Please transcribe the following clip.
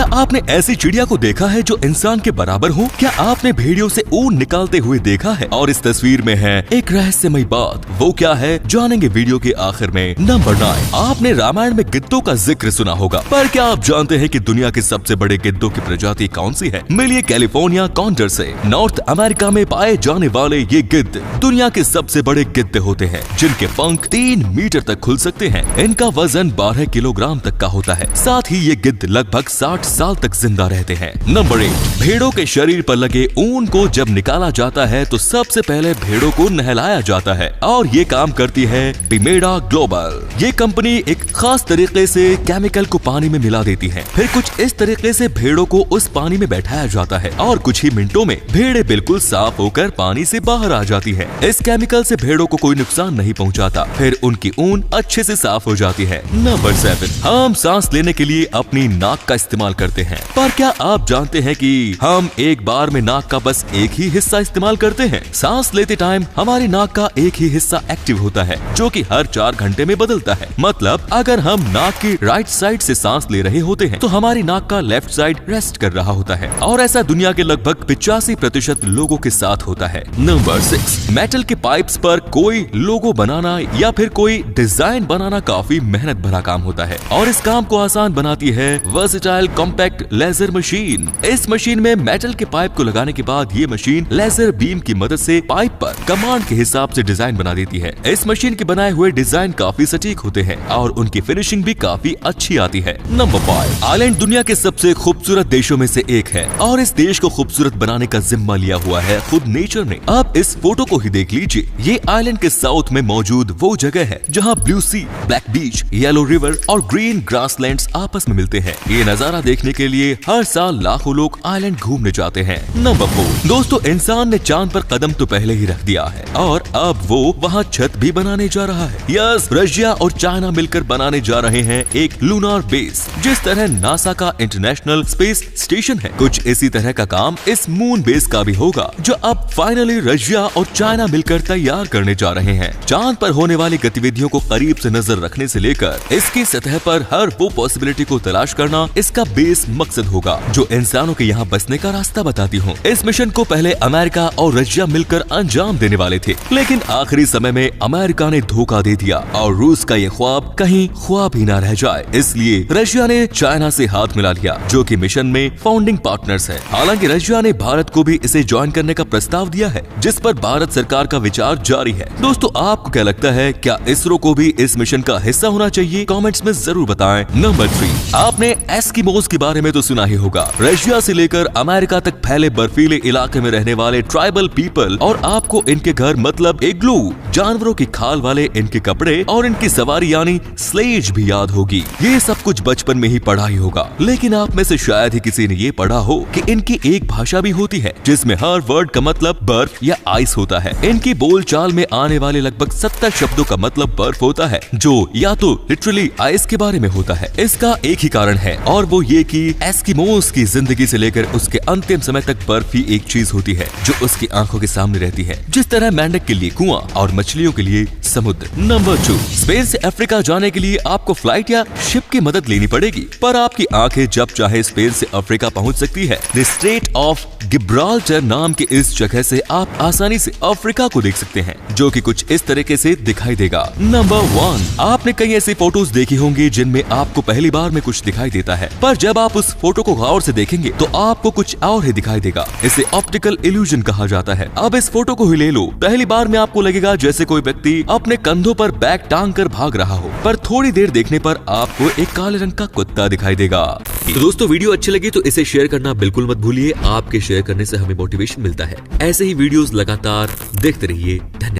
क्या आपने ऐसी चिड़िया को देखा है जो इंसान के बराबर हो? क्या आपने भेड़ियों से ऊन निकालते हुए देखा है? और इस तस्वीर में है एक रहस्यमयी बात, वो क्या है जानेंगे वीडियो के आखिर में। नंबर 9, आपने रामायण में गिद्धों का जिक्र सुना होगा, पर क्या आप जानते हैं कि दुनिया के सबसे बड़े गिद्धों की प्रजाति कौन सी है? मिलिए कैलिफोर्निया कॉन्डर से। नॉर्थ अमेरिका में पाए जाने वाले ये गिद्ध दुनिया के सबसे बड़े गिद्ध होते हैं, जिनके पंख 3 मीटर तक खुल सकते हैं। इनका वजन 12 किलोग्राम तक का होता है। साथ ही ये गिद्ध लगभग 60 साल तक जिंदा रहते हैं। नंबर 8, भेड़ों के शरीर पर लगे ऊन को जब निकाला जाता है तो सबसे पहले भेड़ों को नहलाया जाता है, और ये काम करती है बिमेडा ग्लोबल। ये कंपनी एक खास तरीके से केमिकल को पानी में मिला देती है, फिर कुछ इस तरीके से भेड़ों को उस पानी में बैठाया जाता है और कुछ ही मिनटों में भेड़ें बिल्कुल साफ होकर पानी से बाहर आ जाती है। इस केमिकल से भेड़ों को कोई नुकसान नहीं पहुंचाता, फिर उनकी ऊन अच्छे से साफ हो जाती है। नंबर 7, हम सांस लेने के लिए अपनी नाक का इस्तेमाल करते हैं, पर क्या आप जानते हैं कि हम एक बार में नाक का बस एक ही हिस्सा इस्तेमाल करते हैं? सांस लेते टाइम हमारी नाक का एक ही हिस्सा एक्टिव होता है, जो कि हर 4 घंटे में बदलता है। मतलब अगर हम नाक की राइट साइड से सांस ले रहे होते हैं तो हमारी नाक का लेफ्ट साइड रेस्ट कर रहा होता है, और ऐसा दुनिया के लगभग 85% लोगों के साथ होता है। नंबर 6, मेटल के पाइप्स पर कोई लोगो बनाना या फिर कोई डिजाइन बनाना काफी मेहनत भरा काम होता है, और इस काम को आसान बनाती है वर्सेटाइल कॉम्पैक्ट लेजर मशीन। इस मशीन में मेटल के पाइप को लगाने के बाद ये मशीन लेजर बीम की मदद से पाइप पर कमांड के हिसाब से डिजाइन बना देती है। इस मशीन के बनाए हुए डिजाइन काफी सटीक होते हैं और उनकी फिनिशिंग भी काफी अच्छी आती है। नंबर 5, आइलैंड दुनिया के सबसे खूबसूरत देशों में से एक है, और इस देश को खूबसूरत बनाने का जिम्मा लिया हुआ है खुद नेचर ने। आप इस फोटो को ही देख लीजिए, ये आइलैंड के साउथ में मौजूद वो जगह है जहाँ ब्लू सी, ब्लैक बीच, येलो रिवर और ग्रीन ग्रासलैंड्स आपस में मिलते हैं। ये नजारा देखने के लिए हर साल लाखों लोग आइलैंड घूमने जाते हैं। नंबर 4, दोस्तों इंसान ने चांद पर कदम तो पहले ही रख दिया है, और अब वो वहाँ छत भी बनाने जा रहा है। यस, रशिया और चाइना मिलकर बनाने जा रहे हैं एक लूनार बेस। जिस तरह नासा का इंटरनेशनल स्पेस स्टेशन है, कुछ इसी तरह का काम इस मून बेस का भी होगा, जो अब फाइनली रशिया और चाइना मिलकर तैयार करने जा रहे हैं। चांद पर होने वाली गतिविधियों को करीब से नजर रखने से लेकर इसकी सतह पर हर वो पॉसिबिलिटी को तलाश करना इसका बेस मकसद होगा, जो इंसानों के यहाँ बसने का रास्ता बताती हो। इस मिशन को पहले अमेरिका और रशिया मिलकर अंजाम देने वाले थे, लेकिन आखिरी समय में अमेरिका ने धोखा दे दिया और रूस का ये ख्वाब कहीं ख्वाब ही ना रह जाए, इसलिए रशिया ने चाइना से हाथ मिला लिया, जो कि मिशन में फाउंडिंग पार्टनर्स है। हालांकि रशिया ने भारत को भी इसे ज्वाइन करने का प्रस्ताव दिया है, जिस पर भारत सरकार का विचार जारी है। दोस्तों आपको क्या लगता है, क्या इसरो को भी इस मिशन का हिस्सा होना चाहिए? कमेंट्स में जरूर बताएं। नंबर 3, आपने एस्किमोस के बारे में तो सुना ही होगा। रशिया से लेकर अमेरिका तक फैले बर्फीले इलाके में रहने वाले ट्राइबल पीपल, और आपको इनके घर मतलब इग्लू, जानवरों की खाल वाले इनके कपड़े और इनकी सवारी यानी स्लेज भी याद होगी। ये सब कुछ बचपन में ही पढ़ा ही होगा, लेकिन आप में से शायद ही किसी ने ये पढ़ा हो कि इनकी एक भाषा भी होती है, जिसमें हर वर्ड का मतलब बर्फ या आइस होता है। इनकी बोलचाल में आने वाले लगभग 70 शब्दों का मतलब बर्फ होता है, जो या तो लिटरली आइस के बारे में होता है। इसका एक ही कारण है, और वो ये कि एस्किमोस की जिंदगी से लेकर उसके अंतिम समय तक बर्फ ही एक चीज होती है जो उसकी आंखों के सामने रहती है, जिस तरह मेंढक के लिए कुआं और मछलियों के लिए समुद्र। नंबर 2, स्पेन से अफ्रीका जाने के लिए आपको फ्लाइट या शिप की मदद लेनी पड़ेगी, पर आपकी आंखें जब चाहे स्पेन से अफ्रीका पहुंच सकती है। द स्ट्रेट ऑफ गिब्राल्टर नाम के इस जगह से आप आसानी से अफ्रीका को देख सकते हैं, जो कि कुछ इस तरीके से दिखाई देगा। नंबर 1, आपने कई ऐसी फोटोज देखी होंगी जिनमें आपको पहली बार में कुछ दिखाई देता है, पर जब आप उस फोटो को गौर से देखेंगे तो आपको कुछ और ही दिखाई देगा। इसे ऑप्टिकल इल्यूजन कहा जाता है। अब इस फोटो को ही ले लो, पहली बार में आपको लगेगा जैसे कोई व्यक्ति अपने कंधों पर बैग टांग कर भाग रहा हो, पर थोड़ी देर देखने पर आपको एक काले रंग का कुत्ता दिखाई देगा। तो दोस्तों वीडियो अच्छी लगी तो इसे शेयर करना बिल्कुल मत भूलिए। आपके शेयर करने से हमें मोटिवेशन मिलता है। ऐसे ही वीडियोस लगातार देखते रहिए। धन्यवाद।